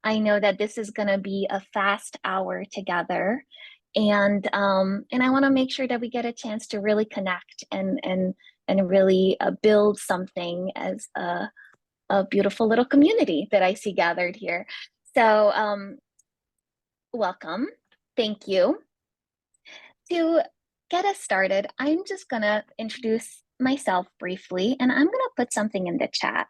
I know that this is going to be a fast hour together, and I want to make sure that we get a chance to really connect and really build something as a beautiful little community that I see gathered here. So, welcome. Thank you. To get us started, I'm just going to introduce myself briefly, and I'm going to put something in the chat.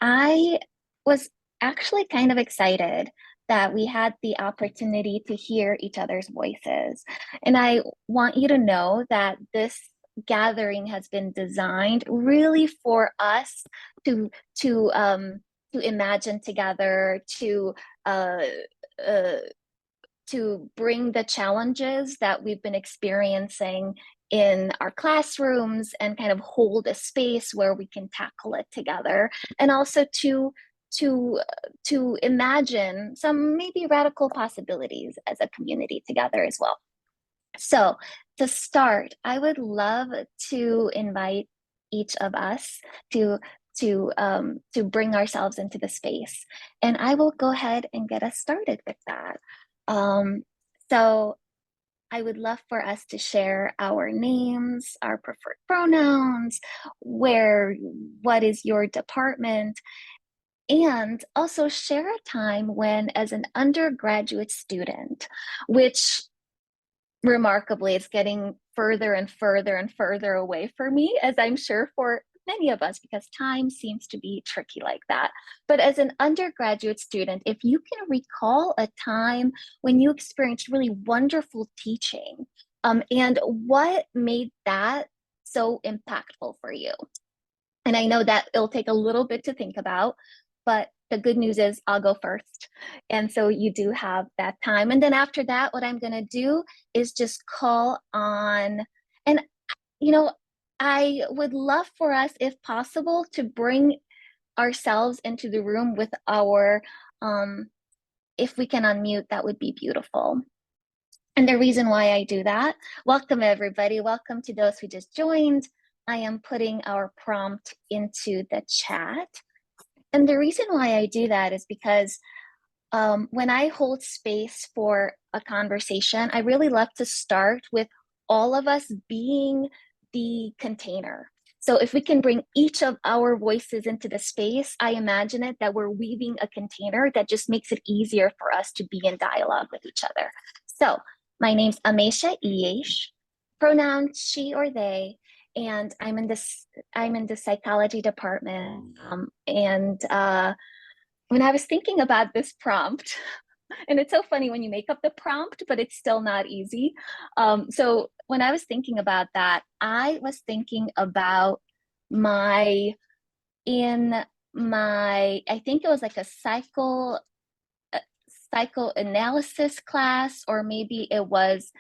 I was actually kind of excited that we had the opportunity to hear each other's voices. And I want you to know that this gathering has been designed really for us to to um, to imagine together, uh, uh, to bring the challenges that we've been experiencing in our classrooms and kind of hold a space where we can tackle it together, and also to to imagine some maybe radical possibilities as a community together as well. So to start, I would love to invite each of us to to bring ourselves into the space, and I will go ahead and get us started with that. Um, so I would love for us to share our names, our preferred pronouns, what is your department, and also share a time when, as an undergraduate student, which remarkably it's getting further and further and further away for me, as I'm sure for many of us, because time seems to be tricky like that. But as an undergraduate student, if you can recall a time when you experienced really wonderful teaching, and what made that so impactful for you. And I know that it'll take a little bit to think about, but the good news is I'll go first. And so you do have that time. And then after that, what I'm going to do is just call on, and, you know, I would love for us, if possible, to bring ourselves into the room with if we can unmute, that would be beautiful. And the reason why I do that, welcome everybody. Welcome to those who just joined. I am putting our prompt into the chat. And the reason why I do that is because when I hold space for a conversation, I really love to start with all of us being the container. So if we can bring each of our voices into the space, I imagine it that we're weaving a container that just makes it easier for us to be in dialogue with each other. So my name's Amesha Iesh, pronouns she or they, and I'm in the psychology department. When I was thinking about this prompt, and it's so funny when you make up the prompt, but it's still not easy. So when I was thinking about that, I was thinking about my, I think it was like a psychoanalysis class, or maybe it was,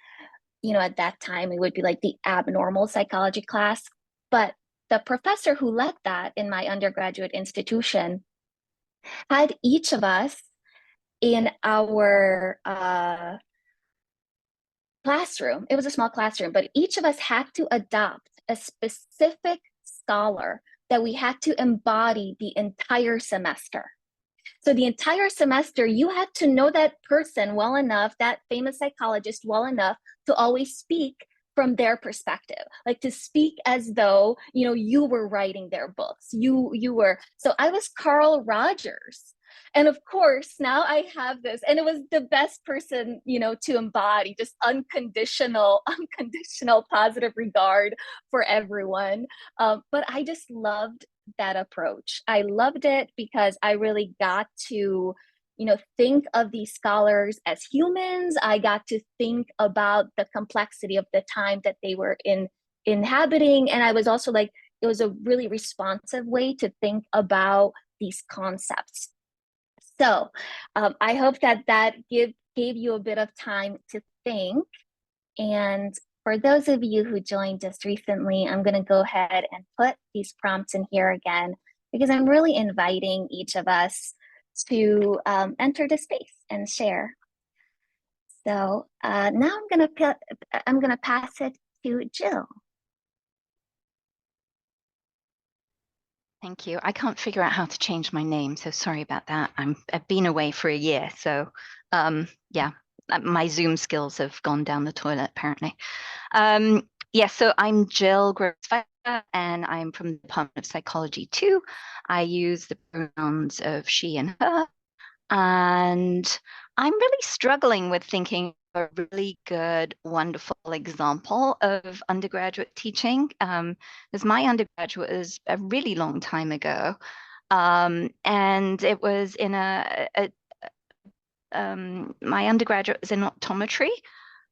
at that time, it would be like the abnormal psychology class. But the professor who led that in my undergraduate institution had each of us in our classroom. It was a small classroom, but each of us had to adopt a specific scholar that we had to embody the entire semester. So the entire semester, you had to know that person well enough, that famous psychologist well enough to always speak from their perspective, like to speak as though, you were writing their books. You were. So I was Carl Rogers. And of course, now I have this, and it was the best person, to embody just unconditional positive regard for everyone. But I just loved that approach. I loved it because I really got to, think of these scholars as humans. I got to think about the complexity of the time that they were inhabiting. And I was also like, it was a really responsive way to think about these concepts. So I hope that gave you a bit of time to think. And for those of you who joined just recently, I'm going to go ahead and put these prompts in here again, because I'm really inviting each of us to enter the space and share. So now I'm going to pass it to Jill. Thank you. I can't figure out how to change my name, so sorry about that. I've been away for a year, so yeah, my Zoom skills have gone down the toilet apparently. Yeah, so I'm Jill Grossfire, and I'm from the Department of Psychology too. I use the pronouns of she and her, and I'm really struggling with thinking of a really good, wonderful example of undergraduate teaching. Because my undergraduate was a really long time ago. And it was in my undergraduate was in optometry.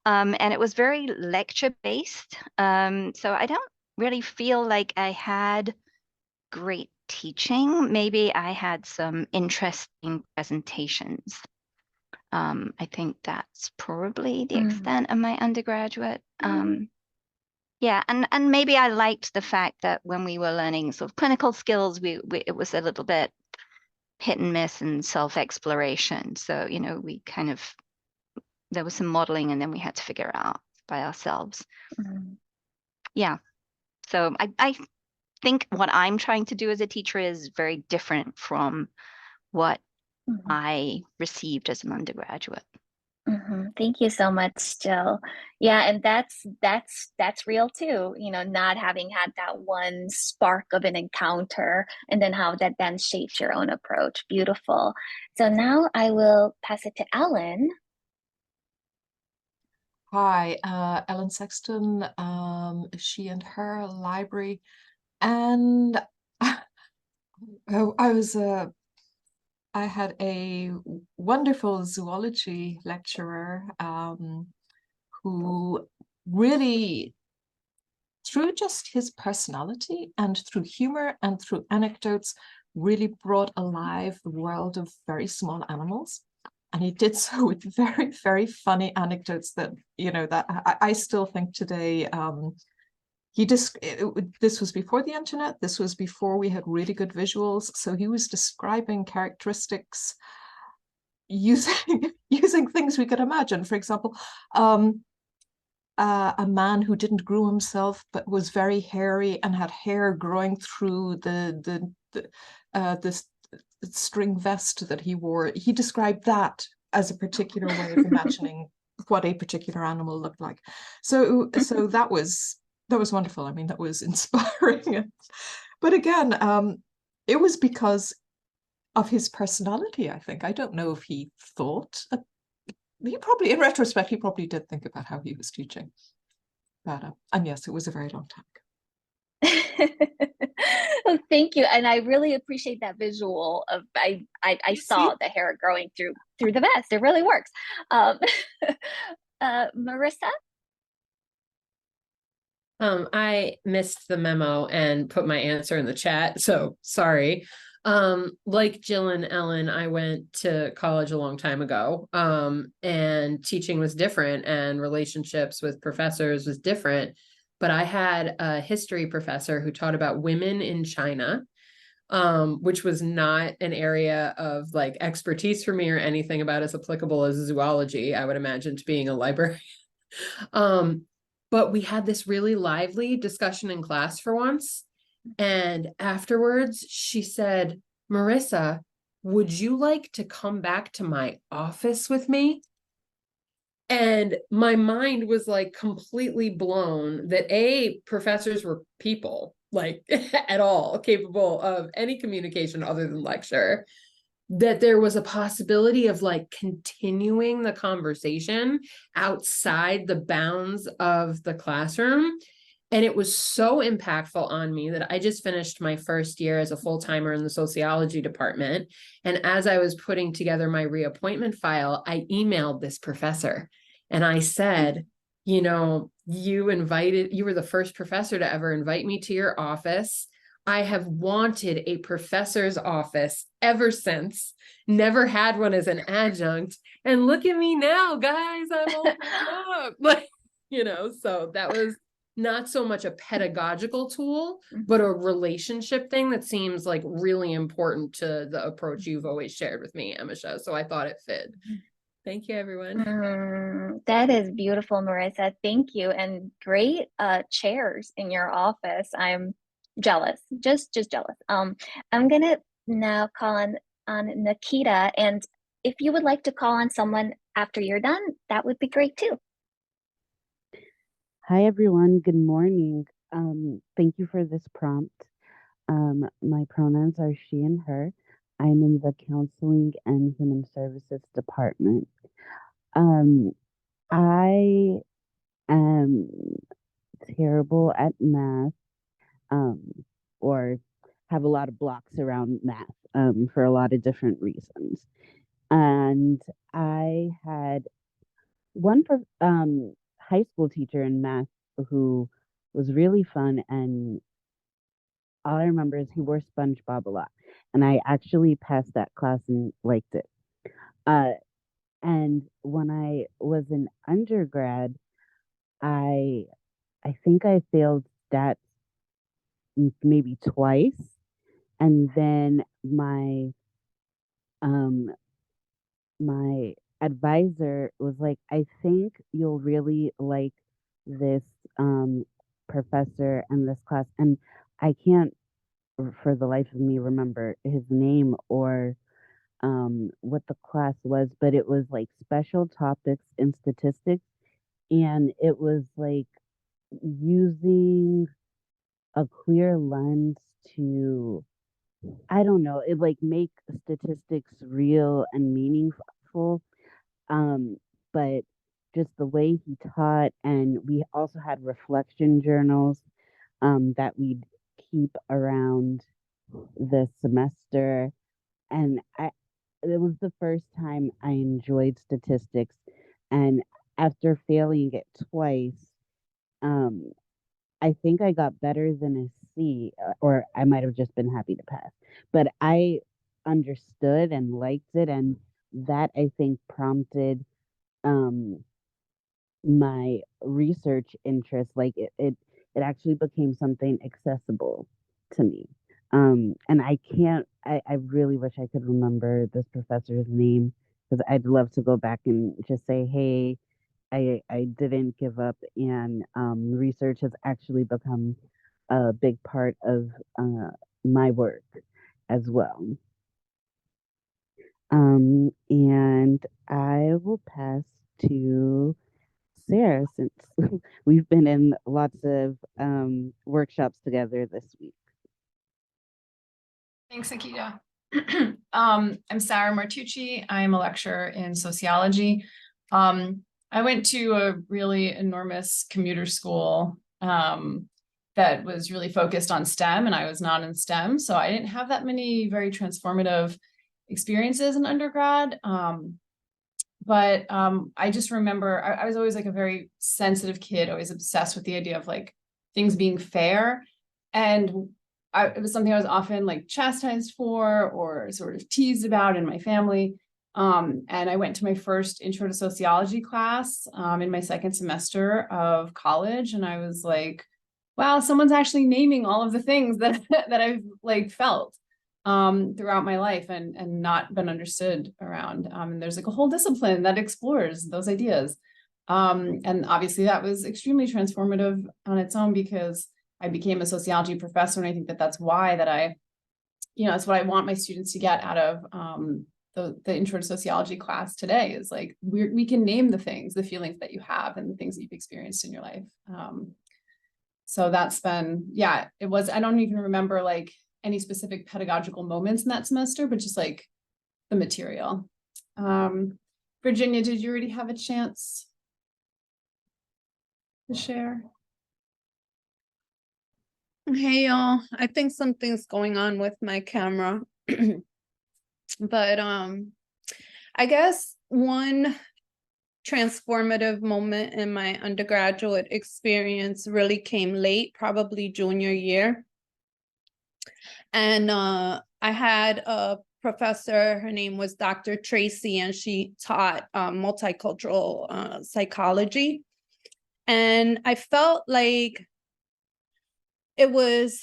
And it was very lecture based. So I don't really feel like I had great teaching. Maybe I had some interesting presentations. I think that's probably the Mm, extent of my undergraduate. mm, Yeah, and maybe I liked the fact that when we were learning sort of clinical skills, we it was a little bit hit and miss and self-exploration. So, we kind of there was some modeling and then we had to figure it out by ourselves. mm, Yeah. So I think what I'm trying to do as a teacher is very different from what mm. I received as an undergraduate. Thank you so much, Jill. Yeah, and that's real too. Not having had that one spark of an encounter, and then how that then shapes your own approach. Beautiful. So now I will pass it to Ellen. Hi, Ellen Sexton, She and Her Library, and I was I had a wonderful zoology lecturer who really, through just his personality and through humor and through anecdotes, really brought alive the world of very small animals. And he did so with very, very funny anecdotes that, that I still think today. This was before the internet. This was before we had really good visuals. So he was describing characteristics using using things we could imagine. For example, a man who didn't groom himself but was very hairy and had hair growing through this string vest that he wore. He described that as a particular way of imagining what a particular animal looked like. So that was wonderful. I mean, that was inspiring. But again, it was because of his personality, I think. I don't know if he thought. He probably, in retrospect, he probably did think about how he was teaching. But and yes, it was a very long time ago. Oh, thank you, and I really appreciate that visual of I You see? saw the hair growing through the vest. It really works. Um, Marissa. I missed the memo and put my answer in the chat, so sorry. Like Jill and Ellen, I went to college a long time ago, and teaching was different and relationships with professors was different. But I had a history professor who taught about women in China, which was not an area of like expertise for me or anything about as applicable as zoology, I would imagine, to being a librarian. Um, but we had this really lively discussion in class for once. And afterwards, she said, Marissa, would you like to come back to my office with me? And my mind was like completely blown that professors were people, like at all capable of any communication other than lecture, that there was a possibility of like continuing the conversation outside the bounds of the classroom. And it was so impactful on me that I just finished my first year as a full-timer in the sociology department. And as I was putting together my reappointment file, I emailed this professor and I said, you were the first professor to ever invite me to your office. I have wanted a professor's office ever since, never had one as an adjunct. And look at me now, guys, I'm opening up. Like, so that was not so much a pedagogical tool, but a relationship thing that seems like really important to the approach you've always shared with me, Amisha. So I thought it fit. Thank you, everyone. That is beautiful, Marissa. Thank you. And great chairs in your office. I'm jealous, just jealous. I'm gonna now call on Nikita, and if you would like to call on someone after you're done, that would be great too. Hi, everyone. Good morning. Thank you for this prompt. My pronouns are she and her. I'm in the Counseling and Human Services Department. I am terrible at math, um, or have a lot of blocks around math, for a lot of different reasons. And I had one high school teacher in math who was really fun, and all I remember is he wore SpongeBob a lot, and I actually passed that class and liked it. Uh, and when I was in undergrad, I I think I failed stats maybe twice, and then um my advisor was like, I think you'll really like this professor and this class. And I can't for the life of me remember his name or what the class was, but it was like special topics in statistics. And it was like using a clear lens to, I don't know, it like make statistics real and meaningful. But just the way he taught, and we also had reflection journals that we'd keep around the semester. And it was the first time I enjoyed statistics. And after failing it twice, um, I think I got better than a C, or I might have just been happy to pass. But I understood and liked it, and that I think prompted um, my research interest. Like it actually became something accessible to me. And I can't, I really wish I could remember this professor's name, because I'd love to go back and just say, hey, I didn't give up, and research has actually become a big part of my work as well. And I will pass to Sarah, since we've been in lots of workshops together this week. Thanks, Akita. I'm Sarah Martucci. I'm a lecturer in sociology. I went to a really enormous commuter school that was really focused on STEM, and I was not in STEM, so I didn't have that many very transformative experiences in undergrad. But I just remember I was always like a very sensitive kid, always obsessed with the idea of like things being fair. And it was something I was often like chastised for or sort of teased about in my family. And I went to my first intro to sociology class in my second semester of college. And I was like, wow, someone's actually naming all of the things that, that I've like felt throughout my life and not been understood around. And there's like a whole discipline that explores those ideas. And obviously that was extremely transformative on its own, because I became a sociology professor. And I think that that's why that that's what I want my students to get out of the intro to sociology class today, is like, we can name the things, the feelings that you have and the things that you've experienced in your life. So that's been, it was, I don't even remember like any specific pedagogical moments in that semester, but just like the material. Virginia, did you already have a chance to share? Hey y'all, I think something's going on with my camera. But I guess one transformative moment in my undergraduate experience really came late, probably junior year. And I had a professor, her name was Dr. Tracy, and she taught multicultural psychology. And I felt like it was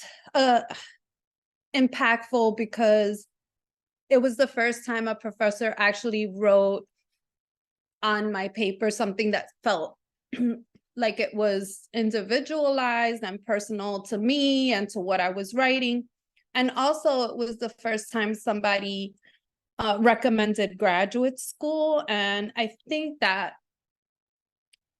impactful because it was the first time a professor actually wrote on my paper something that felt like it was individualized and personal to me and to what I was writing. And also it was the first time somebody recommended graduate school. And I think that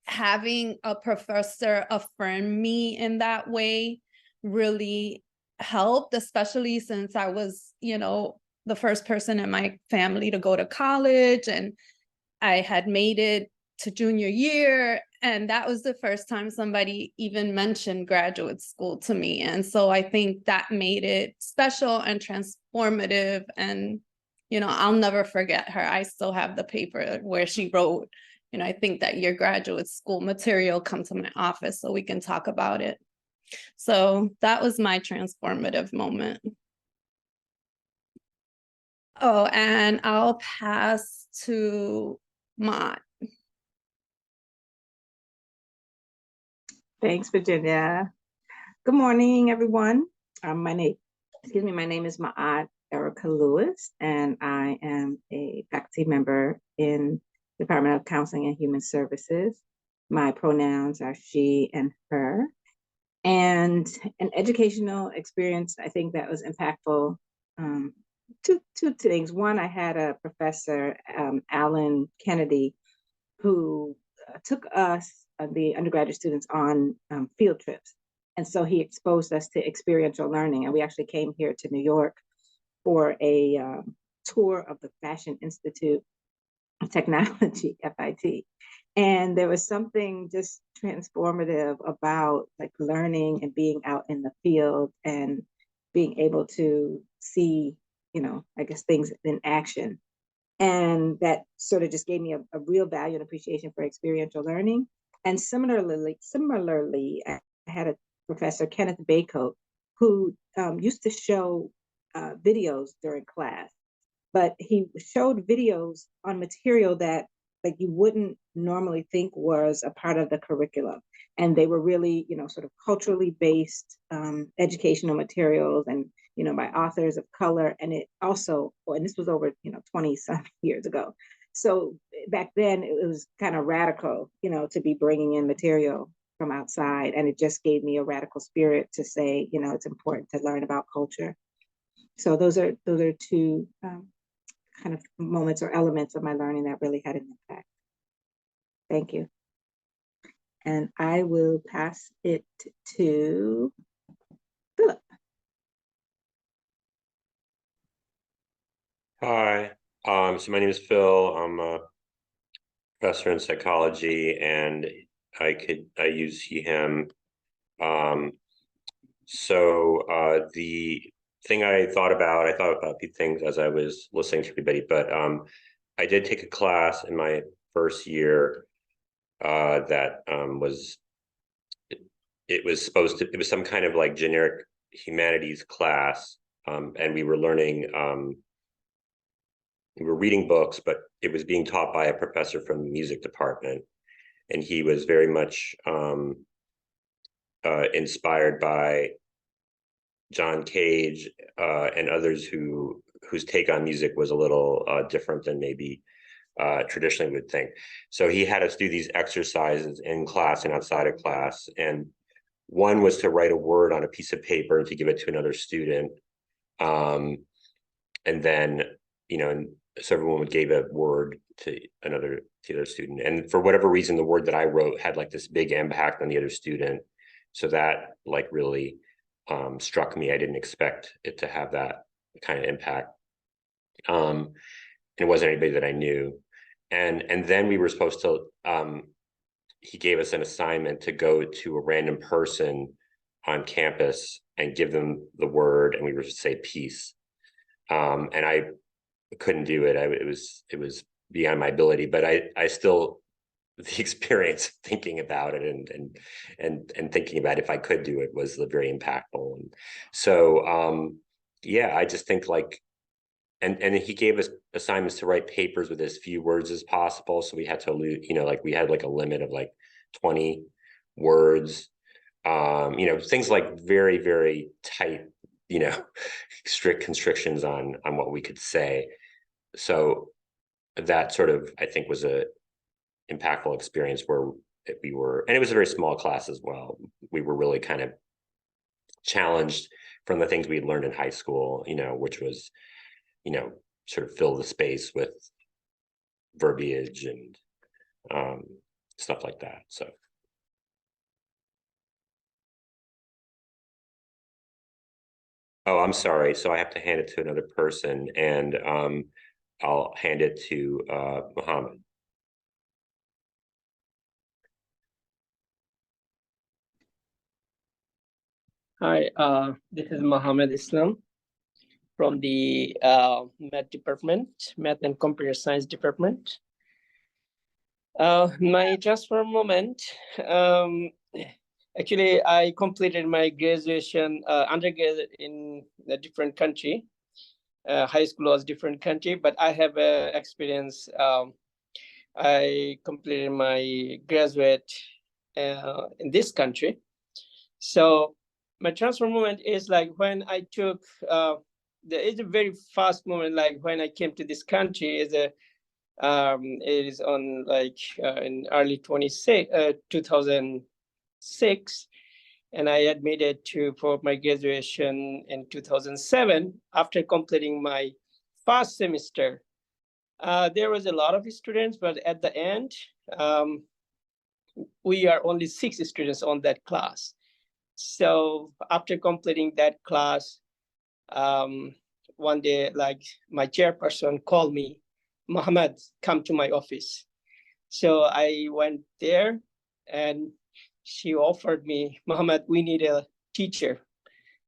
having a professor affirm me in that way really helped, especially since I was, you know, the first person in my family to go to college, and I had made it to junior year. And that was the first time somebody even mentioned graduate school to me. And so I think that made it special and transformative. And, you know, I'll never forget her. I still have the paper where she wrote, you know, I think that your graduate school material, come to my office so we can talk about it. So that was my transformative moment. Oh, and I'll pass to Mott. Thanks, Virginia. Good morning, everyone. My name is Ma'at Erica Lewis, and I am a faculty member in the Department of Counseling and Human Services. My pronouns are she and her. And an educational experience, I think, that was impactful. Two things. One, I had a professor, Alan Kennedy, who took us, the undergraduate students, on field trips. And so he exposed us to experiential learning. And we actually came here to New York for a tour of the Fashion Institute of Technology, FIT. And there was something just transformative about like learning and being out in the field and being able to see, you know, I guess things in action. And that sort of just gave me a real value and appreciation for experiential learning. And similarly, I had a professor, Kenneth Baycoat, who used to show videos during class, but he showed videos on material that like you wouldn't normally think was a part of the curriculum. And they were really, you know, sort of culturally based educational materials, and, you know, by authors of color. And it also, and this was over, you know, 20 some years ago. So back then it was kind of radical, you know, to be bringing in material from outside. And it just gave me a radical spirit to say, you know, it's important to learn about culture. So those are two kind of moments or elements of my learning that really had an impact. Thank you. And I will pass it to Philip. Hi, so my name is Phil. I'm a professor in psychology, and I use he, him. The thing I thought about these things as I was listening to everybody, but I did take a class in my first year that was some kind of like generic humanities class, and we were learning. We were reading books, but it was being taught by a professor from the music department, and he was very much inspired by John Cage and others whose take on music was a little different than maybe traditionally would think. So he had us do these exercises in class and outside of class, and one was to write a word on a piece of paper and to give it to another student, and then, you know, so everyone would give a word to the other student, and for whatever reason the word that I wrote had like this big impact on the other student, so that like really struck me. I didn't expect it to have that kind of impact. And it wasn't anybody that I knew, and then we were supposed to he gave us an assignment to go to a random person on campus and give them the word, and we were to say peace. And I couldn't do it. It was beyond my ability, but I still, the experience thinking about it and thinking about if I could do it was very impactful. And so yeah, I just think like, and he gave us assignments to write papers with as few words as possible. So we had to, you know, like we had like a limit of like 20 words, you know, things like very, very tight, you know, strict constrictions on what we could say. So that sort of, I think, was a impactful experience where and it was a very small class as well. We were really kind of challenged from the things we had learned in high school, which was, sort of fill the space with verbiage and stuff like that. So. Oh, I'm sorry. So I have to hand it to another person, and I'll hand it to Mohammed. Hi, this is Mohammed Islam from the Math Department, Math and Computer Science Department. My transfer moment, actually, I completed my graduation, undergraduate in a different country. High school was different country, but I have experience. I completed my graduate in this country. So my transfer moment is like when I took, it's a very fast moment, like when I came to this country, it is on like in early 2006, and I admitted for my graduation in 2007 after completing my first semester. There was a lot of students, but at the end, we are only 6 students on that class. So after completing that class, one day, like my chairperson called me, Mohammed, come to my office. So I went there and she offered me, Mohammed, we need a teacher.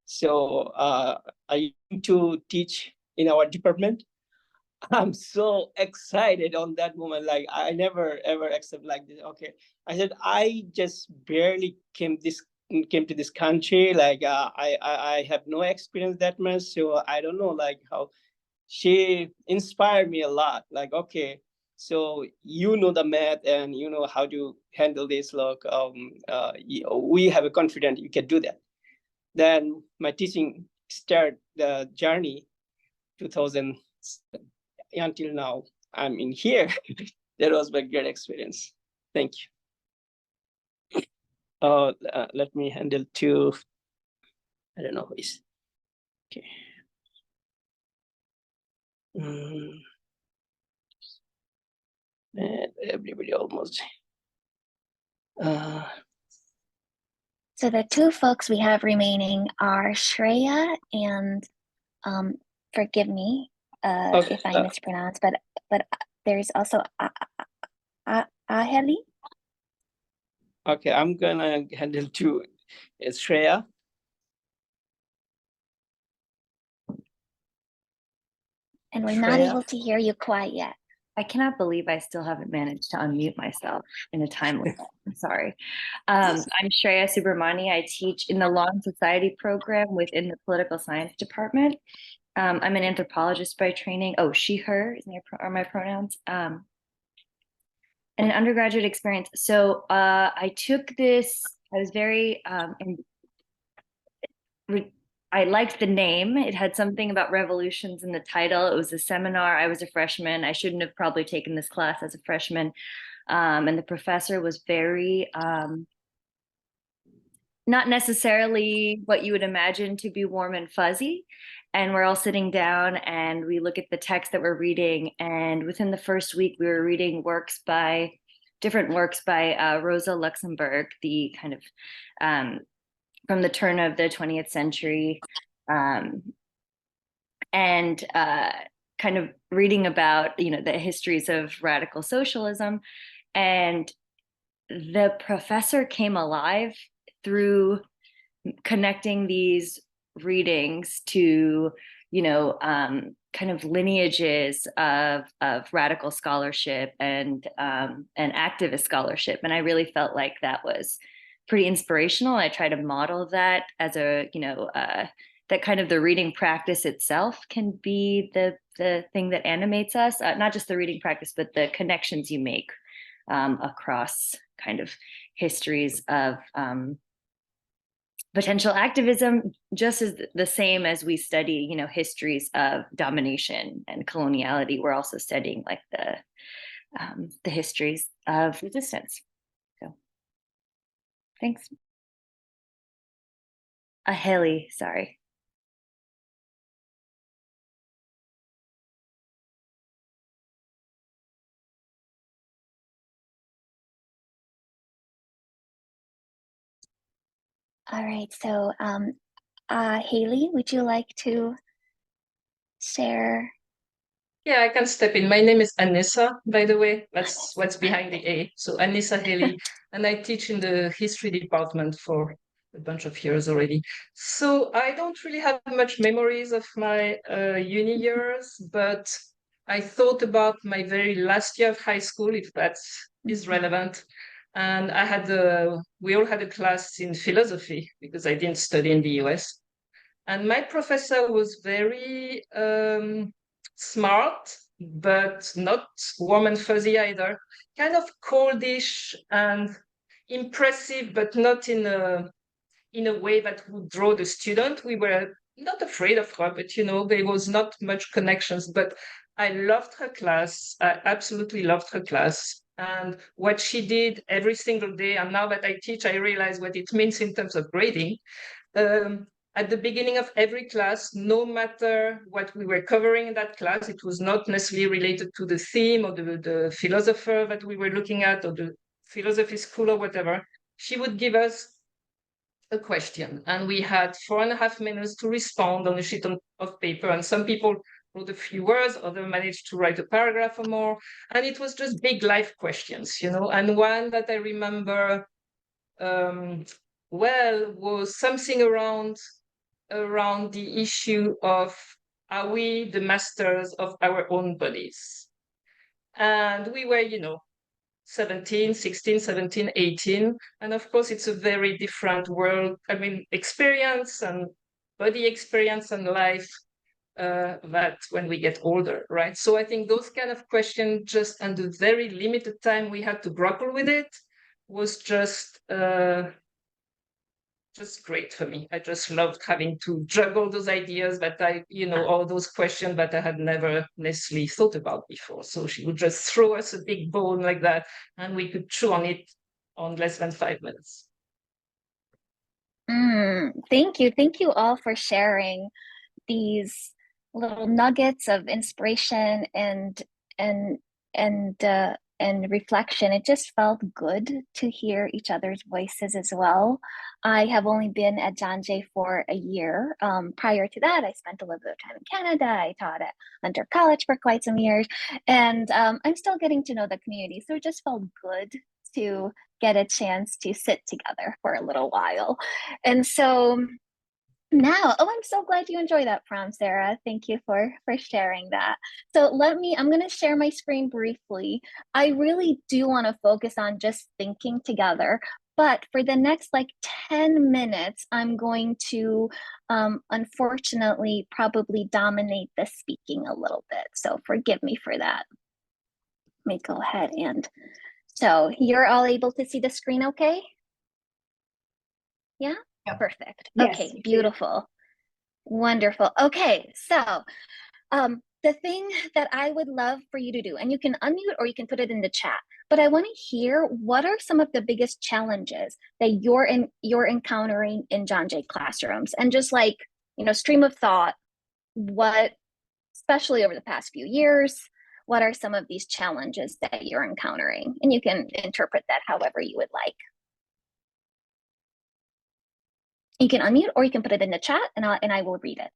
So I need to teach in our department. I'm so excited on that moment. Like I never ever accept like this. Okay. I said, I just barely came to this country. Like I have no experience that much. So I don't know like how. She inspired me a lot. Like, okay, so you know the math and you know how to handle this. Look, we have a confidence you can do that. Then my teaching start the journey 2000 until now. I'm in here. That was my great experience. Thank you. Let me handle two. I don't know who is. Okay. And everybody almost. So the 2 folks we have remaining are Shreya and forgive me Okay, if I mispronounce, but there's also Aheli. Okay, I'm gonna handle two. It's Shreya. And we're not able to hear you quite yet. I cannot believe I still haven't managed to unmute myself in a timely way. I'm sorry. I'm Shreya Subramani. I teach in the Law and Society program within the Political Science Department. I'm an anthropologist by training. Oh, she, her are my pronouns. And an undergraduate experience. So I took this, I was very, I liked the name. It had something about revolutions in the title. It was a seminar. I was a freshman. I shouldn't have probably taken this class as a freshman. And the professor was very, not necessarily what you would imagine to be warm and fuzzy. And we're all sitting down and we look at the text that we're reading. And within the first week, we were reading different works by Rosa Luxemburg, the kind of, from the turn of the 20th century, and kind of reading about, the histories of radical socialism. And the professor came alive through connecting these readings to, kind of lineages of radical scholarship and activist scholarship. And I really felt like that was pretty inspirational. I try to model that as that kind of the reading practice itself can be the thing that animates us, not just the reading practice, but the connections you make across kind of histories of potential activism, just as the same as we study, histories of domination and coloniality. We're also studying like the histories of resistance. So Thanks. Haley, sorry. All right, so Haley, would you like to share? Yeah, I can step in. My name is Anissa, by the way. That's what's behind the A. So Anissa Haley, and I teach in the history department for a bunch of years already. So I don't really have much memories of my uni years, but I thought about my very last year of high school, if that is relevant. And we all had a class in philosophy because I didn't study in the US. And my professor was very smart, but not warm and fuzzy either. Kind of coldish and impressive, but not in a way that would draw the student. We were not afraid of her, but there was not much connections. But I loved her class. I absolutely loved her class. And what she did every single day, and now that I teach, I realize what it means in terms of grading. At the beginning of every class, no matter what we were covering in that class, it was not necessarily related to the theme or the philosopher that we were looking at or the philosophy school or whatever, she would give us a question. And we had 4.5 minutes to respond on a sheet of paper. And some people wrote a few words, others managed to write a paragraph or more. And it was just big life questions, And one that I remember was something around the issue of, are we the masters of our own bodies? And we were, 17, 16, 17, 18. And of course, it's a very different world. Experience and body experience and life that when we get older, right? So I think those kind of questions, just and the very limited time we had to grapple with it, was just great for me. I just loved having to juggle those ideas that all those questions that I had never necessarily thought about before. So she would just throw us a big bone like that, and we could chew on it on less than 5 minutes. Thank you. Thank you all for sharing these little nuggets of inspiration and reflection. It just felt good to hear each other's voices as well. I have only been at John Jay for a year. Prior to that, I spent a little bit of time in Canada. I taught at Hunter College for quite some years, and I'm still getting to know the community. So it just felt good to get a chance to sit together for a little while. And so now, I'm so glad you enjoy that prompt, Sarah. Thank you for sharing that. So I'm going to share my screen briefly. I really do want to focus on just thinking together, but for the next 10 minutes, I'm going to, unfortunately, probably dominate the speaking a little bit. So forgive me for that. Let me go ahead so you're all able to see the screen okay? Yeah? Yep. Perfect. Yes. Okay, beautiful. Wonderful. Okay, so the thing that I would love for you to do, and you can unmute or you can put it in the chat, but I want to hear what are some of the biggest challenges that you're encountering in John Jay classrooms, and just stream of thought, what, especially over the past few years, what are some of these challenges that you're encountering? And you can interpret that however you would like. You can unmute or you can put it in the chat and I will read it.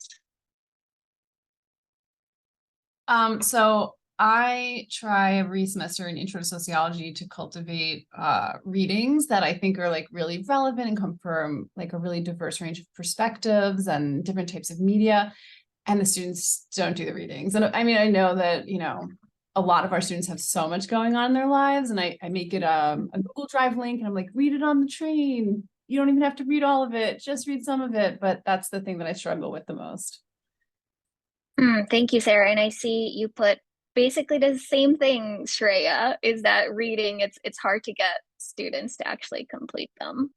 So I try every semester in Intro to Sociology to cultivate readings that I think are really relevant and come from a really diverse range of perspectives and different types of media. And the students don't do the readings. And I know that, a lot of our students have so much going on in their lives, and I make it a Google Drive link, and I'm like, read it on the train. You don't even have to read all of it, just read some of it. But that's the thing that I struggle with the most. Thank you, Sarah. And I see you put basically the same thing, Shreya, is that reading, it's hard to get students to actually complete them.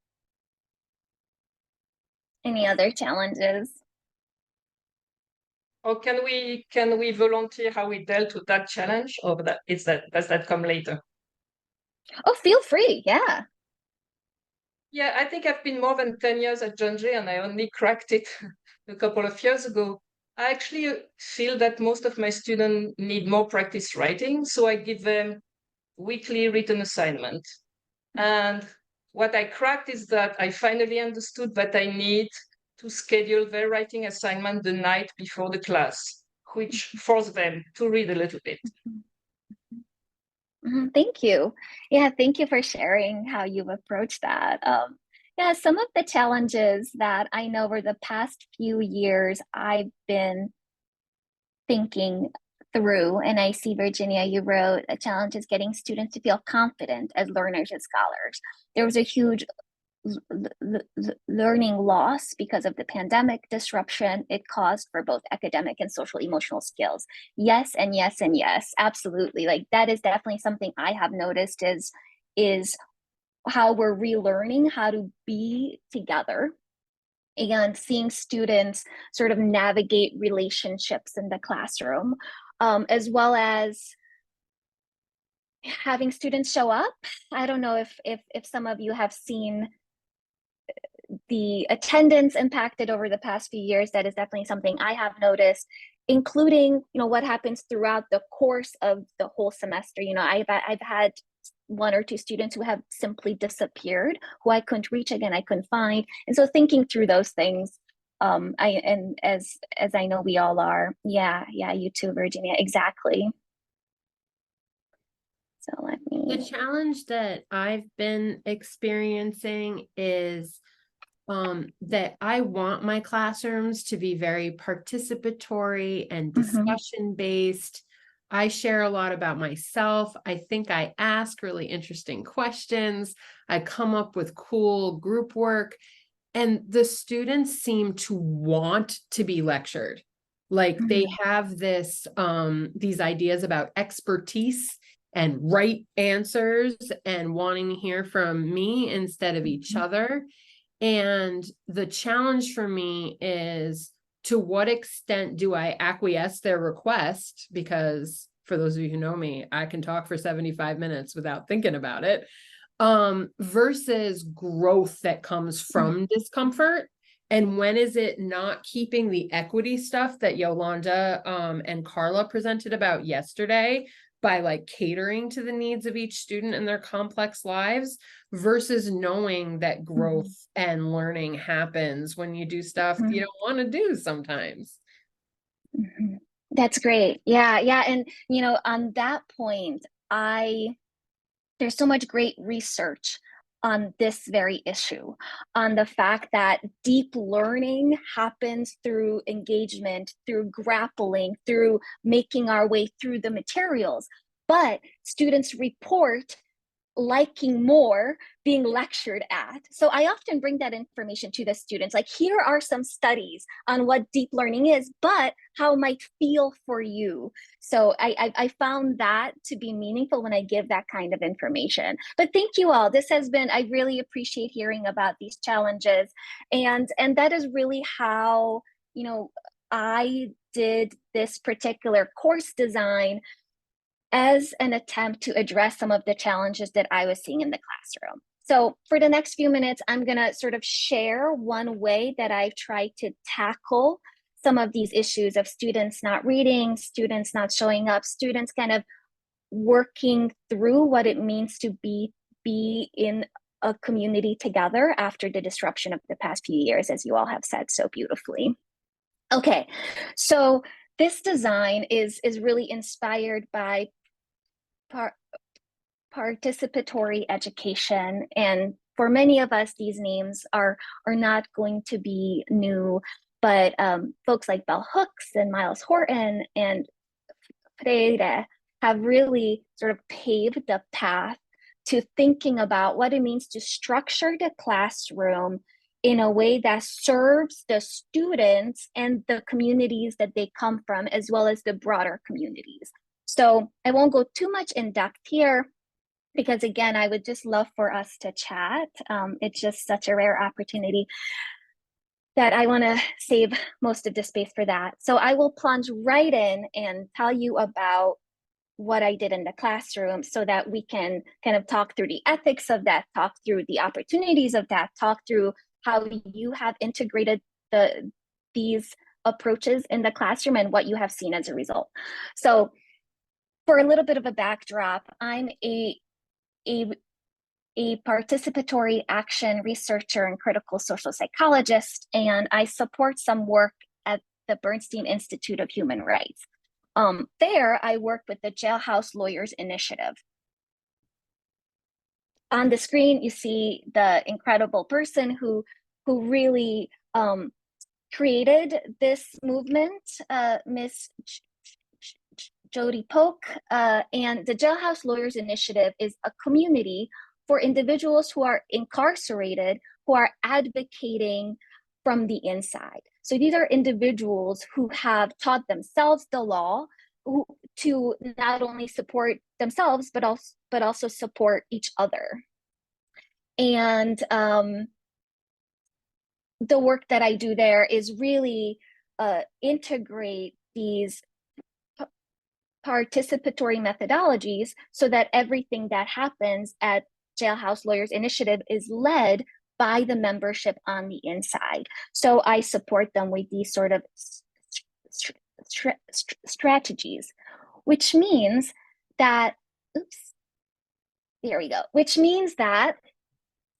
Any other challenges? Or can we volunteer how we dealt with that challenge, or does that come later? Oh, feel free. Yeah. Yeah, I think I've been more than 10 years at John Jay, and I only cracked it a couple of years ago. I actually feel that most of my students need more practice writing, so I give them weekly written assignment. And what I cracked is that I finally understood that I need to schedule their writing assignment the night before the class, which forced them to read a little bit. Thank you. Yeah, thank you for sharing how you've approached that. Yeah, some of the challenges that I know over the past few years I've been thinking through, and I see, Virginia, you wrote, a challenge is getting students to feel confident as learners and scholars. There was a huge learning loss because of the pandemic disruption it caused for both academic and social emotional skills. Yes, and yes, and yes, absolutely. Like that is definitely something I have noticed is how we're relearning how to be together and seeing students sort of navigate relationships in the classroom, as well as having students show up. I don't know if some of you have seen the attendance impacted over the past few years. That is definitely something I have noticed, including, what happens throughout the course of the whole semester. I've had one or two students who have simply disappeared, who I couldn't reach again, I couldn't find. And so thinking through those things, as I know we all are. Yeah, you too, Virginia, exactly. So let me. The challenge that I've been experiencing is that I want my classrooms to be very participatory and discussion based. I share a lot about myself. I think I ask really interesting questions. I come up with cool group work, and the students seem to want to be lectured. Like they have these ideas about expertise and right answers and wanting to hear from me instead of each other. And the challenge for me is, to what extent do I acquiesce their request? Because for those of you who know me, I can talk for 75 minutes without thinking about it, versus growth that comes from discomfort. And when is it not keeping the equity stuff that Yolanda and Carla presented about yesterday, by like catering to the needs of each student and their complex lives, versus knowing that growth and learning happens when you do stuff you don't want to do sometimes. That's great. Yeah. And, on that point, there's so much great research on this very issue, on the fact that deep learning happens through engagement, through grappling, through making our way through the materials. But students report liking more being lectured at. So I often bring that information to the students, like, here are some studies on what deep learning is, but how it might feel for you. So I found that to be meaningful when I give that kind of information. But thank you all. This has been, I really appreciate hearing about these challenges. And that is really how, I did this particular course design, as an attempt to address some of the challenges that I was seeing in the classroom. So for the next few minutes, I'm going to sort of share one way that I've tried to tackle some of these issues of students not reading, students not showing up, students kind of working through what it means to be in a community together after the disruption of the past few years, as you all have said so beautifully. Okay, so this design is really inspired by participatory education, and for many of us, these names are not going to be new, but folks like Bell Hooks and Miles Horton and Freire have really sort of paved the path to thinking about what it means to structure the classroom in a way that serves the students and the communities that they come from, as well as the broader communities. So I won't go too much in depth here, because again, I would just love for us to chat. It's just such a rare opportunity that I want to save most of the space for that. So I will plunge right in and tell you about what I did in the classroom so that we can kind of talk through the ethics of that, talk through the opportunities of that, talk through how you have integrated these approaches in the classroom and what you have seen as a result. So for a little bit of a backdrop, I'm a participatory action researcher and critical social psychologist, and I support some work at the Bernstein Institute of Human Rights. There, I work with the Jailhouse Lawyers Initiative. On the screen, you see the incredible person who really created this movement, Miss Jody Polk, and the Jailhouse Lawyers Initiative is a community for individuals who are incarcerated, who are advocating from the inside. So these are individuals who have taught themselves the law to not only support themselves, but also support each other. And the work that I do there is really integrate these participatory methodologies so that everything that happens at Jailhouse Lawyers Initiative is led by the membership on the inside. So I support them with these sort of strategies, which means that, which means that,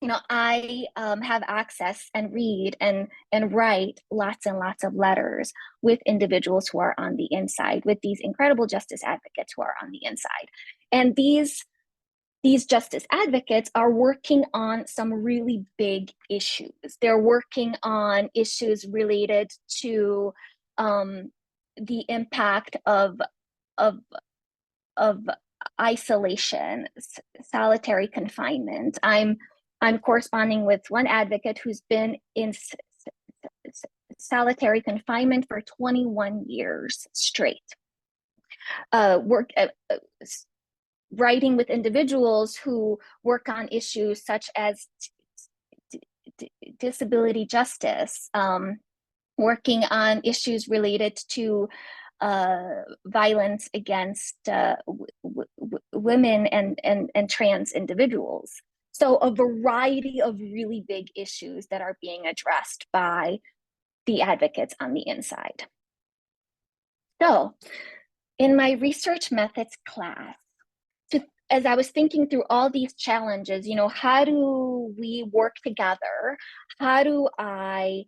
you know, I have access and read and write lots and lots of letters with individuals who are on the inside, with these incredible justice advocates who are on the inside. And these justice advocates are working on some really big issues. They're working on issues related to the impact of isolation, solitary confinement. I'm corresponding with one advocate who's been in solitary confinement for 21 years straight. Writing with individuals who work on issues such as disability justice, working on issues related to violence against women and trans individuals. So a variety of really big issues that are being addressed by the advocates on the inside. So in my research methods class, as I was thinking through all these challenges, you know, how do we work together? How do I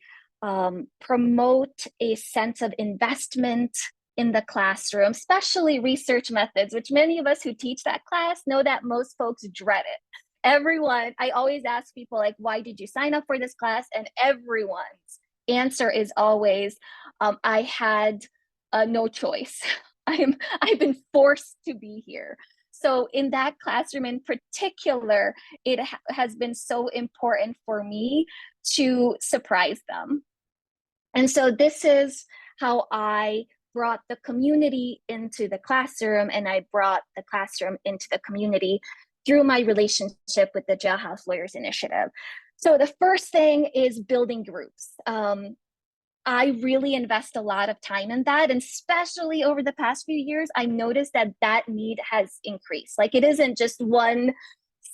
promote a sense of investment in the classroom, especially research methods, which many of us who teach that class know that most folks dread it. Everyone, I always ask people, like, why did you sign up for this class? And everyone's answer is always, I had no choice. I've been forced to be here. So in that classroom in particular, it has been so important for me to surprise them. And so this is how I brought the community into the classroom, and I brought the classroom into the community through my relationship with the Jailhouse Lawyers Initiative. So the first thing is building groups. I really invest a lot of time in that. And especially over the past few years, I noticed that need has increased. Like, it isn't just one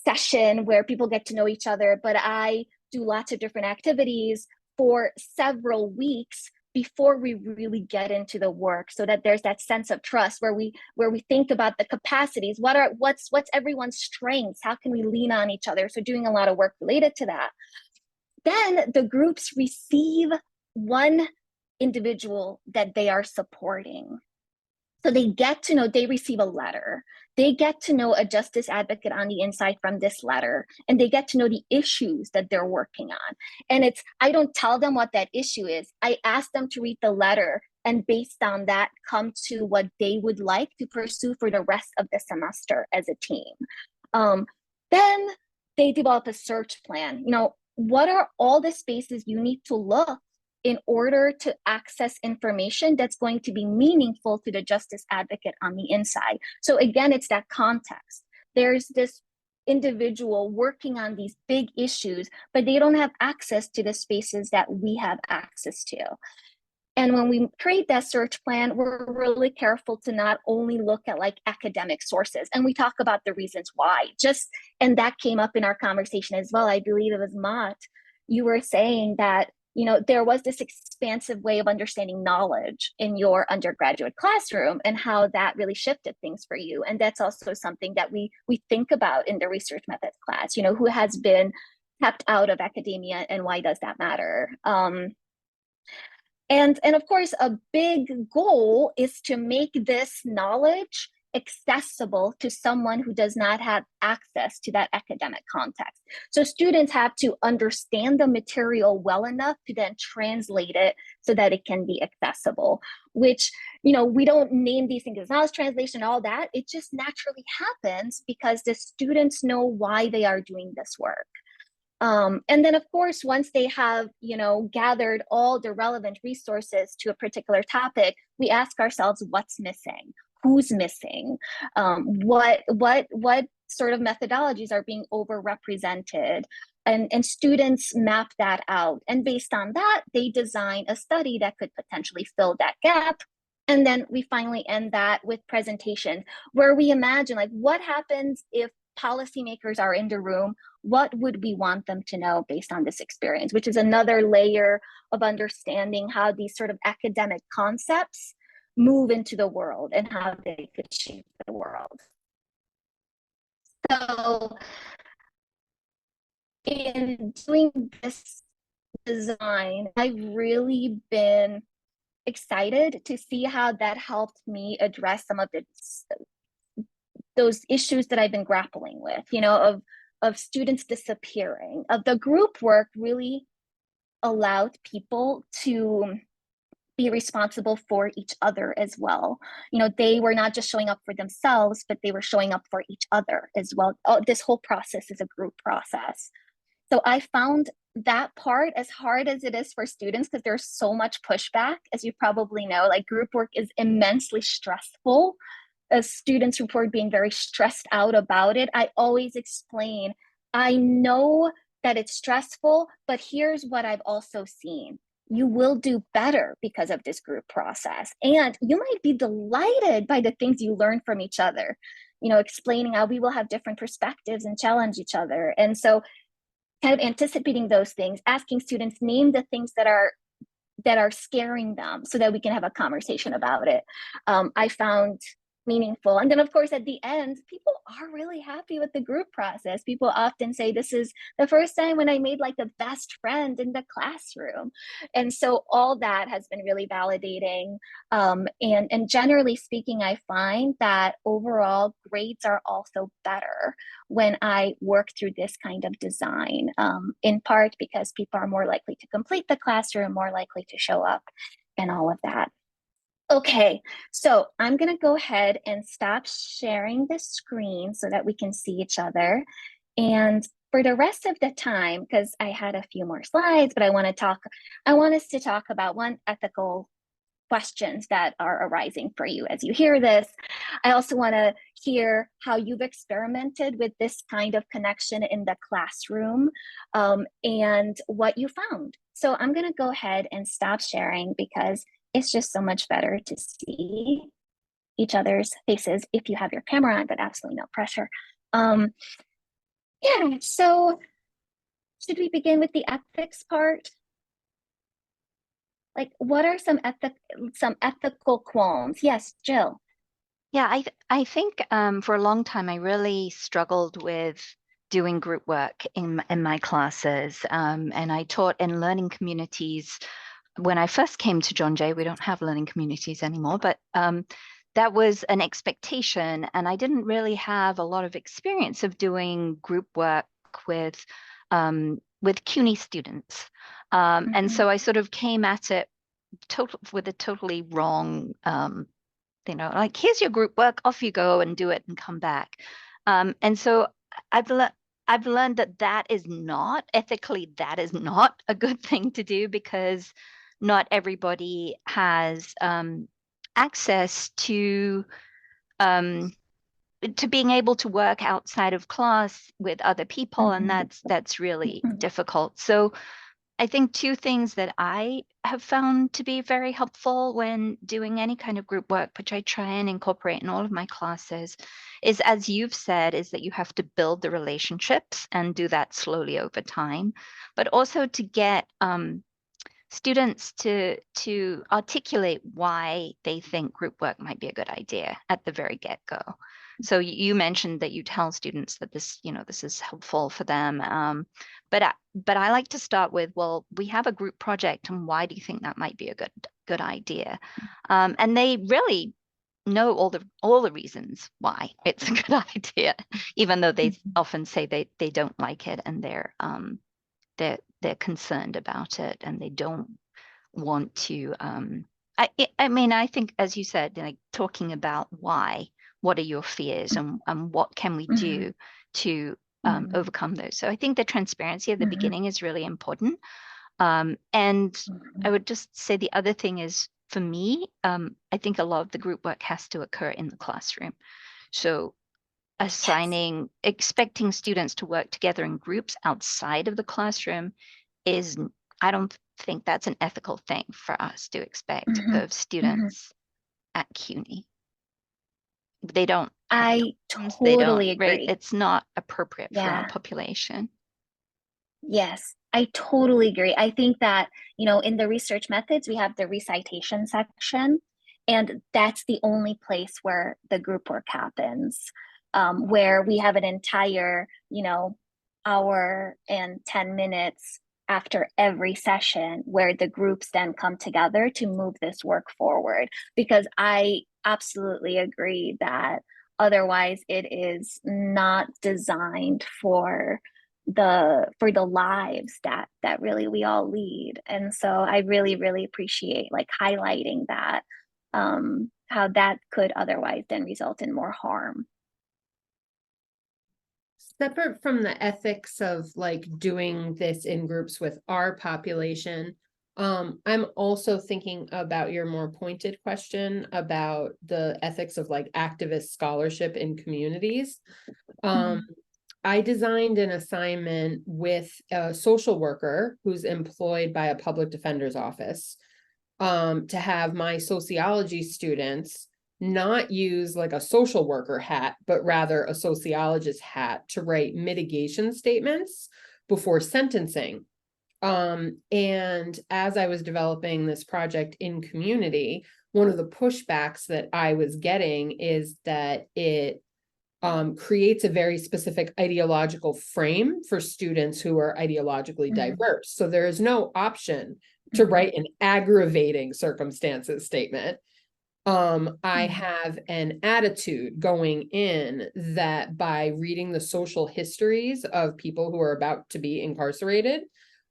session where people get to know each other, but I do lots of different activities for several weeks before we really get into the work, so that there's that sense of trust where we think about the capacities, what's everyone's strengths, how can we lean on each other. So doing a lot of work related to that. Then the groups receive one individual that they are supporting. So they get to know, they receive a letter. They get to know a justice advocate on the inside from this letter, and they get to know the issues that they're working on. And I don't tell them what that issue is. I ask them to read the letter, and based on that, come to what they would like to pursue for the rest of the semester as a team. Then they develop a search plan. You know, what are all the spaces you need to look in order to access information that's going to be meaningful to the justice advocate on the inside? So again, it's that context. There's this individual working on these big issues, but they don't have access to the spaces that we have access to. And when we create that search plan, we're really careful to not only look at like academic sources, and we talk about the reasons why. And that came up in our conversation as well. I believe it was Mott. You were saying that, you know, there was this expansive way of understanding knowledge in your undergraduate classroom and how that really shifted things for you. And that's also something that we think about in the research methods class, you know, who has been kept out of academia and why does that matter? And of course, a big goal is to make this knowledge accessible to someone who does not have access to that academic context. So students have to understand the material well enough to then translate it so that it can be accessible, which, you know, we don't name these things as knowledge translation, all that. It just naturally happens because the students know why they are doing this work. And then, of course, once they have, you know, gathered all the relevant resources to a particular topic, we ask ourselves, what's missing? Who's missing? What sort of methodologies are being overrepresented? And students map that out. And based on that, they design a study that could potentially fill that gap. And then we finally end that with presentation where we imagine, like, what happens if policymakers are in the room? What would we want them to know based on this experience, which is another layer of understanding how these sort of academic concepts move into the world and how they could shape the world. So in doing this design, I've really been excited to see how that helped me address some of those issues that I've been grappling with, you know, of students disappearing, of the group work really allowed people to be responsible for each other as well. You know, they were not just showing up for themselves, but they were showing up for each other as well. This whole process is a group process. So I found that part, as hard as it is for students, because there's so much pushback, as you probably know, like group work is immensely stressful. As students report being very stressed out about it, I always explain, I know that it's stressful, but here's what I've also seen. You will do better because of this group process. And you might be delighted by the things you learn from each other, you know, explaining how we will have different perspectives and challenge each other. And so kind of anticipating those things, asking students name the things that are scaring them so that we can have a conversation about it. I found meaningful. And then, of course, at the end, people are really happy with the group process. People often say, this is the first time when I made like the best friend in the classroom. And so all that has been really validating. And generally speaking, I find that overall grades are also better when I work through this kind of design, in part because people are more likely to complete the classroom, more likely to show up, and all of that. Okay, so I'm gonna go ahead and stop sharing the screen so that we can see each other. And for the rest of the time, because I had a few more slides, but I want us to talk about one ethical questions that are arising for you as you hear this. I also want to hear how you've experimented with this kind of connection in the classroom, and what you found. So I'm going to go ahead and stop sharing because it's just so much better to see each other's faces if you have your camera on, but absolutely no pressure. Yeah, so should we begin with the ethics part? Like, what are some ethical qualms? Yes, Jill. Yeah, I think for a long time I really struggled with doing group work in my classes, and I taught in learning communities. When I first came to John Jay, we don't have learning communities anymore, but that was an expectation, and I didn't really have a lot of experience of doing group work with CUNY students, and so I sort of came at it with a totally wrong, you know, like, here's your group work, off you go and do it and come back. And so I've learned that is not ethically, that is not a good thing to do, because not everybody has access to being able to work outside of class with other people, and that's really difficult. So I think two things that I have found to be very helpful when doing any kind of group work, which I try and incorporate in all of my classes, is, as you've said, is that you have to build the relationships and do that slowly over time, but also to get students to articulate why they think group work might be a good idea at the very get-go. So you mentioned that you tell students that this, this is helpful for them. But I like to start with, well, we have a group project, and why do you think that might be a good idea? And they really know all the reasons why it's a good idea, even though they often say they don't like it, and they're concerned about it, and they don't want to I mean, I think, as you said, like talking about why, what are your fears, and what can we do to overcome those. So I think the transparency at the beginning is really important. And I would just say the other thing is, for me, I think a lot of the group work has to occur in the classroom. So expecting students to work together in groups outside of the classroom is, I don't think that's an ethical thing for us to expect of students at CUNY. They don't. I totally agree. Right? It's not appropriate for our Yeah. population. Yes, I totally agree. I think that, in the research methods, we have the recitation section, and that's the only place where the group work happens, where we have an entire, hour and 10 minutes after every session where the groups then come together to move this work forward. Because I absolutely agree that otherwise it is not designed for the lives that really we all lead. And so I really, really appreciate like highlighting that, how that could otherwise then result in more harm. Separate from the ethics of like doing this in groups with our population, I'm also thinking about your more pointed question about the ethics of like activist scholarship in communities. I designed an assignment with a social worker who's employed by a public defender's office, to have my sociology students not use like a social worker hat, but rather a sociologist hat to write mitigation statements before sentencing. And as I was developing this project in community, one of the pushbacks that I was getting is that it creates a very specific ideological frame for students who are ideologically diverse. So there is no option to write an aggravating circumstances statement. I have an attitude going in that by reading the social histories of people who are about to be incarcerated,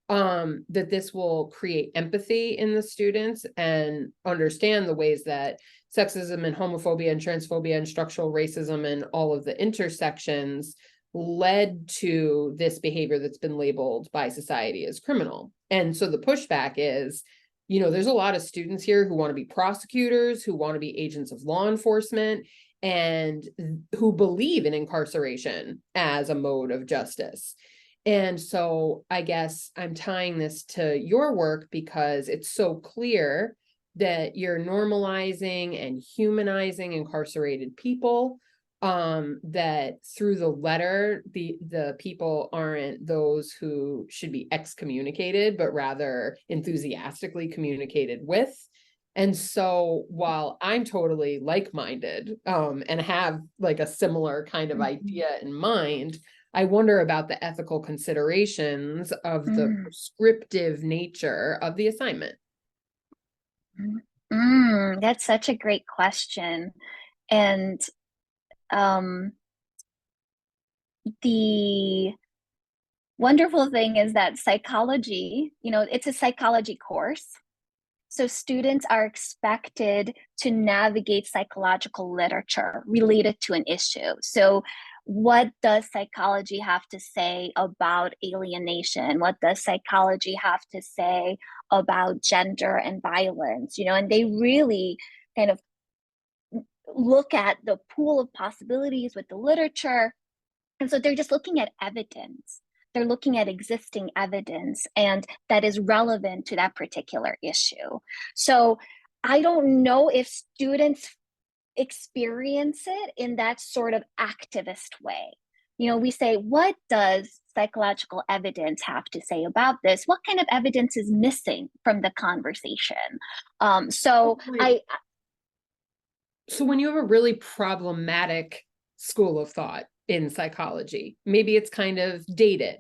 that this will create empathy in the students and understand the ways that sexism and homophobia and transphobia and structural racism and all of the intersections led to this behavior that's been labeled by society as criminal. And so the pushback is, there's a lot of students here who want to be prosecutors, who want to be agents of law enforcement, and who believe in incarceration as a mode of justice. And so I guess I'm tying this to your work because it's so clear that you're normalizing and humanizing incarcerated people, that through the letter, the people aren't those who should be excommunicated, but rather enthusiastically communicated with. And so while I'm totally like-minded, and have like a similar kind of idea in mind, I wonder about the ethical considerations of the prescriptive nature of the assignment. That's such a great question. And the wonderful thing is that psychology, it's a psychology course. So students are expected to navigate psychological literature related to an issue. So what does psychology have to say about alienation? What does psychology have to say about gender and violence? And they really kind of look at the pool of possibilities with the literature. And so they're just looking at evidence. they're looking at existing evidence and that is relevant to that particular issue. So I don't know if students experience it in that sort of activist way. You know, we say, what does psychological evidence have to say about this? What kind of evidence is missing from the conversation? So when you have a really problematic school of thought in psychology, maybe it's kind of dated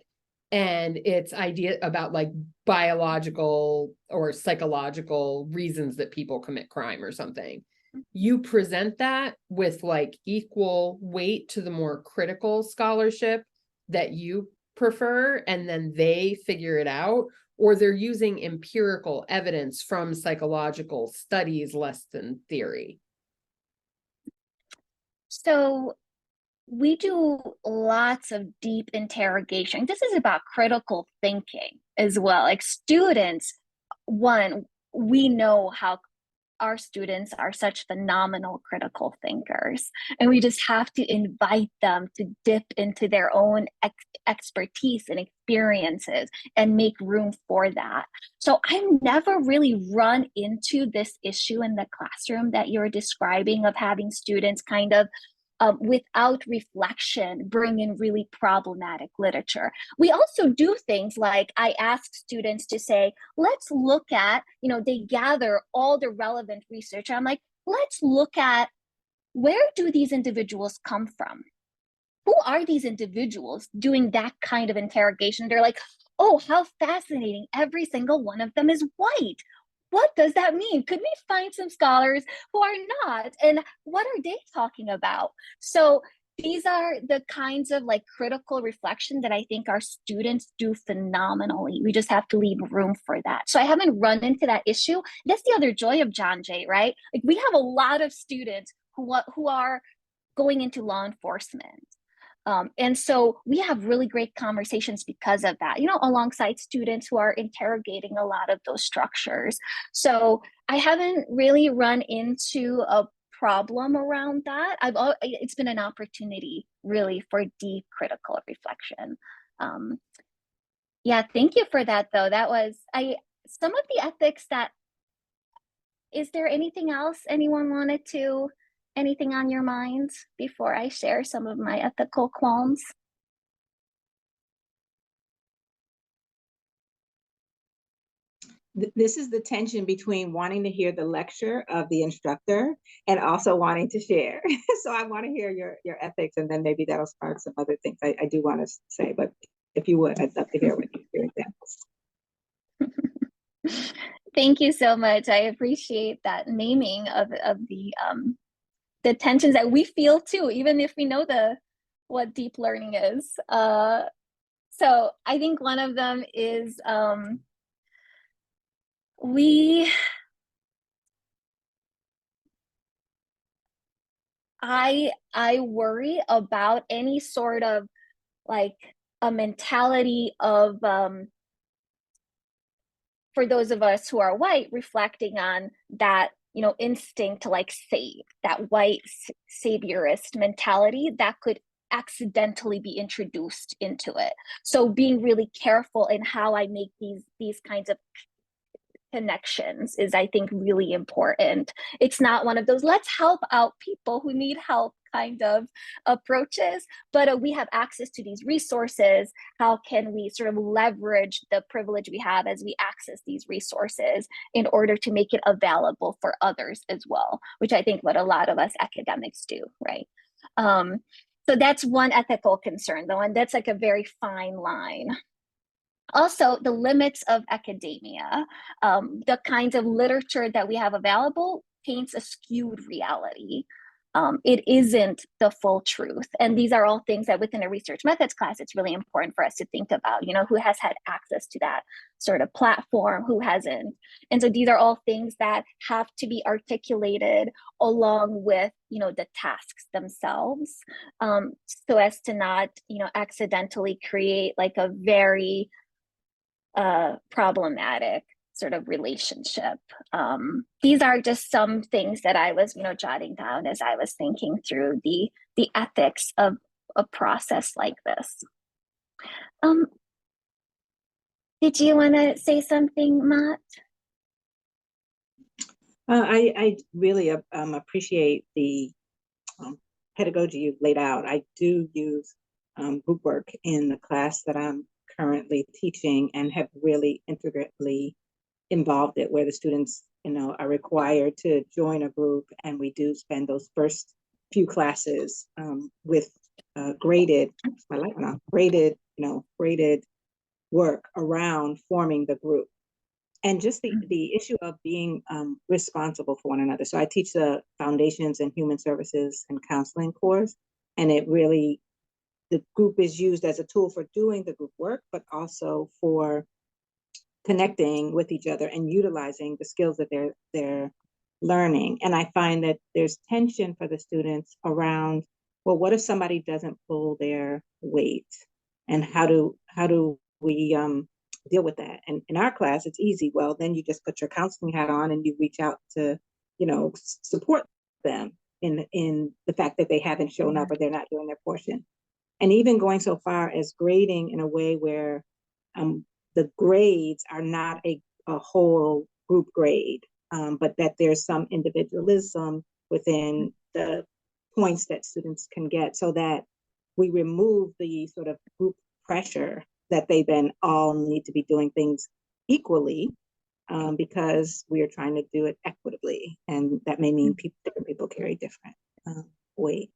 and it's idea about like biological or psychological reasons that people commit crime or something. You present that with like equal weight to the more critical scholarship that you prefer, and then they figure it out, or they're using empirical evidence from psychological studies less than theory. So we do lots of deep interrogation. This is about critical thinking as well. Like students, one, we know how our students are such phenomenal critical thinkers, and we just have to invite them to dip into their own expertise and experiences and make room for that. So I've never really run into this issue in the classroom that you're describing of having students kind of without reflection, bring in really problematic literature. We also do things like I ask students to say, let's look at, you know, they gather all the relevant research. I'm like, let's look at where do these individuals come from? Who are these individuals doing that kind of interrogation? They're like, oh, how fascinating. Every single one of them is white. What does that mean? Could we find some scholars who are not? And what are they talking about? So these are the kinds of like critical reflection that I think our students do phenomenally. We just have to leave room for that. So I haven't run into that issue. That's the other joy of John Jay, right? Like we have a lot of students who are going into law enforcement. And so we have really great conversations because of that, you know, alongside students who are interrogating a lot of those structures. So I haven't really run into a problem around that. It's been an opportunity really for deep critical reflection. Yeah, thank you for that though. That was, some of the ethics that, is there anything else anyone wanted to, anything on your minds before I share some of my ethical qualms? This is the tension between wanting to hear the lecture of the instructor and also wanting to share. So I want to hear your ethics, and then maybe that'll spark some other things I do want to say, but if you would, I'd love to hear your examples. Thank you so much. I appreciate that naming of the tensions that we feel too, even if we know what deep learning is. So I think one of them is I worry about any sort of like a mentality of for those of us who are white, reflecting on that, you know, instinct to like save, that white saviorist mentality that could accidentally be introduced into it. So being really careful in how I make these kinds of connections is, I think, really important. It's not one of those let's help out people who need help kind of approaches, but we have access to these resources. How can we sort of leverage the privilege we have as we access these resources in order to make it available for others as well, which I think what a lot of us academics do, right? So that's one ethical concern, though, and that's like a very fine line. Also, the limits of academia, the kinds of literature that we have available paints a skewed reality. It isn't the full truth. And these are all things that within a research methods class, it's really important for us to think about, you know, who has had access to that sort of platform, who hasn't. And so these are all things that have to be articulated along with, you know, the tasks themselves, so as to not, you know, accidentally create like a very problematic sort of relationship. These are just some things that I was, you know, jotting down as I was thinking through the ethics of a process like this. Did you want to say something, Matt? I really appreciate the pedagogy you've laid out. I do use group work in the class that I'm currently teaching and have really integrally involved it, where the students, are required to join a group, and we do spend those first few classes with graded, graded work around forming the group. And just the issue of being responsible for one another. So I teach the Foundations in Human Services and Counseling course, and it really, the group is used as a tool for doing the group work, but also for connecting with each other and utilizing the skills that they're learning. And I find that there's tension for the students around, well, what if somebody doesn't pull their weight, and how do we deal with that? And in our class, it's easy. Well, then you just put your counseling hat on and you reach out to, support them in the fact that they haven't shown up or they're not doing their portion. And even going so far as grading in a way where the grades are not a whole group grade, but that there's some individualism within the points that students can get, so that we remove the sort of group pressure that they then all need to be doing things equally, because we are trying to do it equitably. And that may mean different people carry different weight.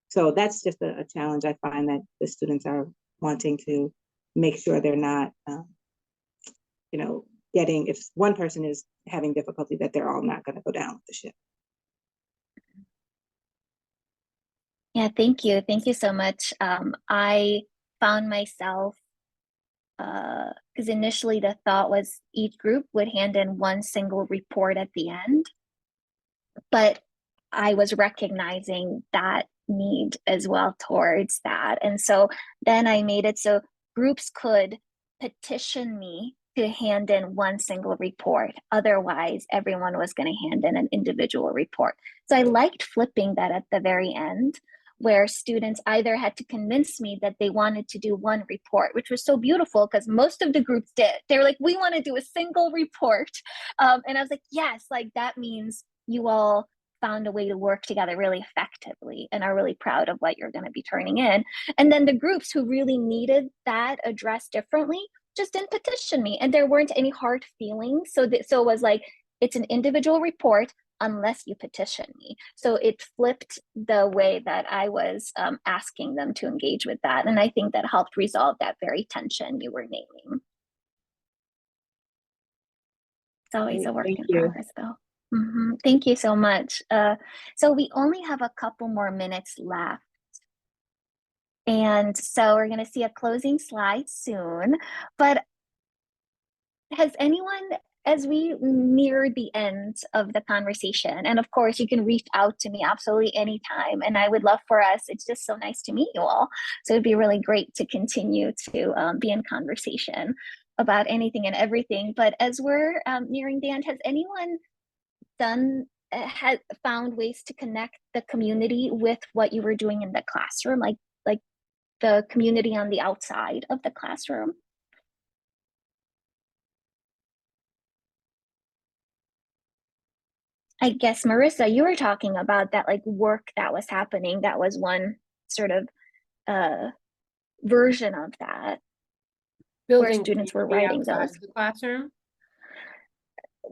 So that's just a challenge I find, that the students are wanting to make sure they're not, getting, if one person is having difficulty, that they're all not going to go down with the ship. Yeah, thank you. Thank you so much. I found myself, because initially the thought was each group would hand in one single report at the end, but I was recognizing that need as well towards that. And so then I made it so groups could petition me to hand in one single report. Otherwise, everyone was going to hand in an individual report. So I liked flipping that at the very end, where students either had to convince me that they wanted to do one report, which was so beautiful because most of the groups did. They were like, we want to do a single report. And I was like, yes, like that means you all found a way to work together really effectively and are really proud of what you're going to be turning in. And then the groups who really needed that addressed differently just didn't petition me, and there weren't any hard feelings. So it was like, it's an individual report unless you petition me. So it flipped the way that I was asking them to engage with that. And I think that helped resolve that very tension you were naming. It's always a work in progress though. Thank you so much. So we only have a couple more minutes left. And so we're going to see a closing slide soon. But has anyone, as we near the end of the conversation, and of course you can reach out to me absolutely anytime, and I would love for us, it's just so nice to meet you all. So it'd be really great to continue to be in conversation about anything and everything. But as we're nearing the end, has anyone has found ways to connect the community with what you were doing in the classroom, like the community on the outside of the classroom? I guess, Marissa, you were talking about that like work that was happening. That was one sort of version of that. Building where students were writing those. The classroom?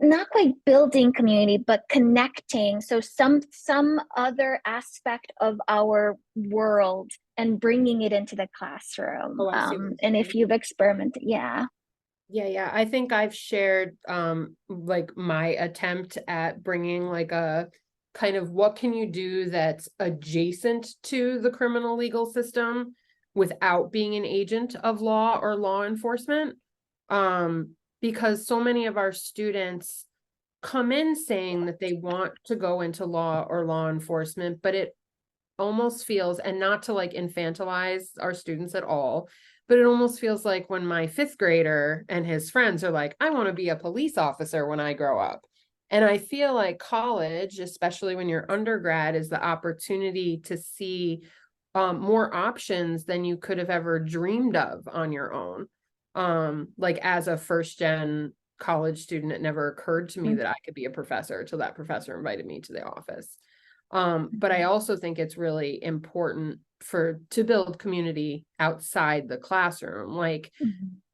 Not quite building community, but connecting. So some other aspect of our world and bringing it into the classroom. And if you've experimented, yeah. Yeah. I think I've shared like my attempt at bringing like a kind of what can you do that's adjacent to the criminal legal system without being an agent of law or law enforcement. Because so many of our students come in saying that they want to go into law or law enforcement, but it almost feels, and not to like infantilize our students at all, but it almost feels like when my 5th grader and his friends are like, I want to be a police officer when I grow up. And I feel like college, especially when you're undergrad, is the opportunity to see more options than you could have ever dreamed of on your own. Like as a first gen college student, it never occurred to me that I could be a professor until that professor invited me to the office. But I also think it's really important to build community outside the classroom. Like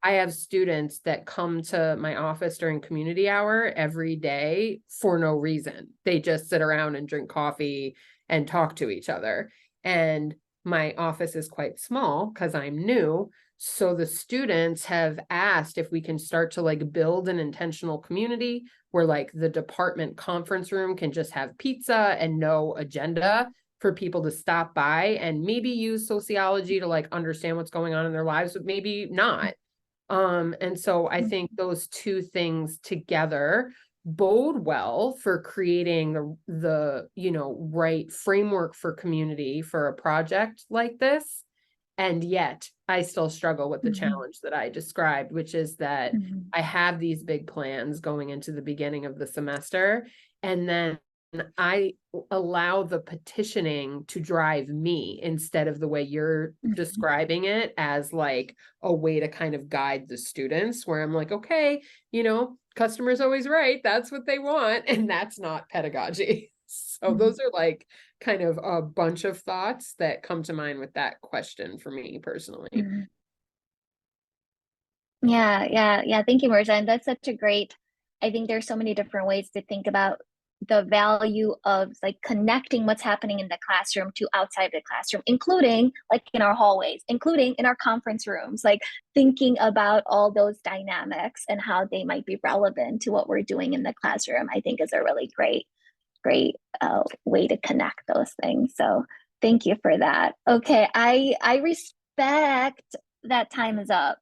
I have students that come to my office during community hour every day for no reason. They just sit around and drink coffee and talk to each other. And my office is quite small because I'm new. So the students have asked if we can start to like build an intentional community where like the department conference room can just have pizza and no agenda for people to stop by and maybe use sociology to like understand what's going on in their lives, but maybe not. And so I think those two things together bode well for creating the right framework for community for a project like this. And yet I still struggle with the challenge that I described, which is that I have these big plans going into the beginning of the semester, and then I allow the petitioning to drive me instead of the way you're describing it as like a way to kind of guide the students, where I'm like, okay, customer's always right. That's what they want. And that's not pedagogy. So those are like kind of a bunch of thoughts that come to mind with that question for me personally. Yeah. Thank you, Marissa. And that's such a great, I think there's so many different ways to think about the value of like connecting what's happening in the classroom to outside the classroom, including like in our hallways, including in our conference rooms, like thinking about all those dynamics and how they might be relevant to what we're doing in the classroom, I think is a really great way to connect those things. So thank you for that. Okay, I respect that time is up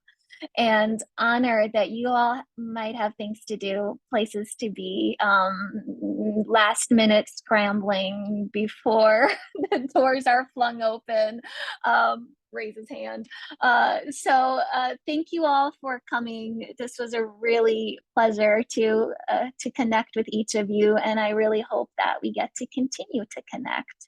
and honor that you all might have things to do, places to be, last minute scrambling before the doors are flung open. Raise his hand. Thank you all for coming. This was a really pleasure to connect with each of you, and I really hope that we get to continue to connect.